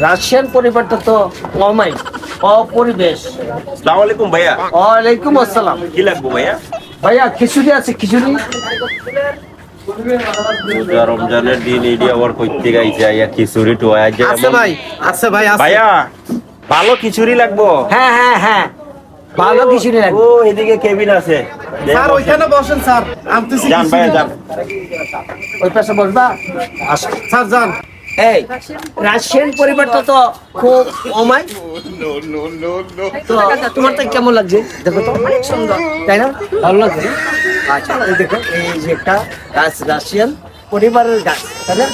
Russian পরিবারটা তো অমাই অপরিবেশ। আসসালামু আলাইকুম ভাইয়া। ওয়ালাইকুম আসসালাম। কি লাগবে ভাইয়া? ভাইয়া খিচুড়ি আছে, খিচুড়ি। রোজা রমজানের দিন এডি আবার কইতে গাইছে আইয়া খিচুড়ি তো আজ আছে ভাই, আছে ভাই, আছে। ভাইয়া ভালো খিচুড়ি লাগবো। হ্যাঁ হ্যাঁ হ্যাঁ, ভালো খিচুড়ি ও লাগবে। এদিকে কেবিন আছে। স্যার ওইখানে বসেন স্যার, আনতেছি যান কিছু। ভাইয়া যান। ওই পাশে বসবা। আসো। স্যার যান। এই রাশিয়ান পরিবারটা তো খুব অমাই। তো তোমার তো কেমন লাগছে? দেখো তো অনেক সুন্দর, তাই না? ভালো লাগছে না? আচ্ছা, এই দেখো এই যে একটা গাছ, রাশিয়ান পরিবারের গাছ, তাই না?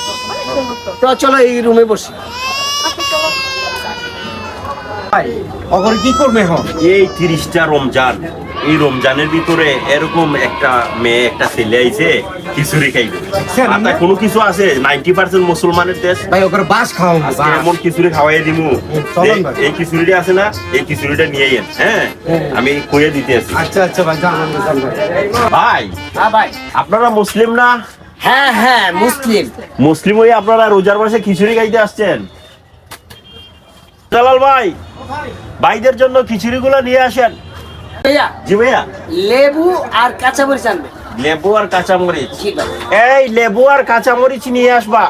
তো চলো এই রুমে বসি। ভাই অগর কি করবে এখন? এই 30টা রমজান, এই রমজানের ভিতরে এরকম একটা মেয়ে একটা ছেলে আইছে খিচুড়ি খাইবে। মাথায় কোনো কিছু আছে? 90% মুসলমানের দেশ। ভাই ওগর বাস খাওয়াবো। আজকে এমন খিচুড়ি খাওয়াই দিমু। চলেন ভাই। এই খিচুড়িটা আছে না, এই খিচুড়িটা নিয়ে আইন। হ্যাঁ আমি কইয়ে দিতে আছি। আচ্ছা আচ্ছা ভাই, যান আমরা যান ভাই। ভাই হ্যাঁ ভাই। আপনারা মুসলিম না? হ্যাঁ হ্যাঁ, মুসলিম। মুসলিম হয়ে আপনারা রোজার মাসে খিচুড়ি খাইতে আসছেন? জালাল ভাই, ভাইদের জন্য খিচুড়িগুলো নিয়ে আসেন। ভাইয়া জি ভাইয়া। লেবু আর কাঁচামরিচ আনবে। লেবু আর কাঁচামরিচ। জি ভাই। এই লেবু আর কাঁচামরিচ নিয়ে আসবা।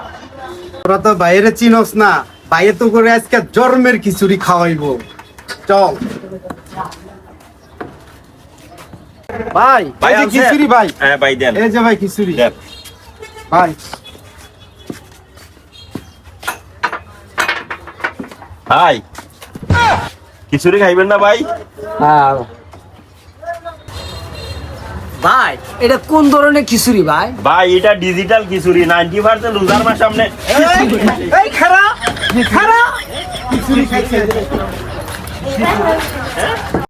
তোরা তো বাইরে চিনস না, বাইরে তো করে আজকে জন্মের খিচুড়ি খাওয়াইবো। চল ভাই, ভাই এই যে আছে? খিচুড়ি ভাই। হ্যাঁ ভাই দেন। এই যে ভাই খিচুড়ি দেন। ভাই। ভাই খিচুড়ি খাইবেন না ভাই? হ্যাঁ ভাই, এটা কোন ধরনের খিচুড়ি ভাই? ভাই এটা ডিজিটাল খিচুড়ি, 90% রোজার মাস সামনে। এই খারা খারা খিচুড়ি খাইছে।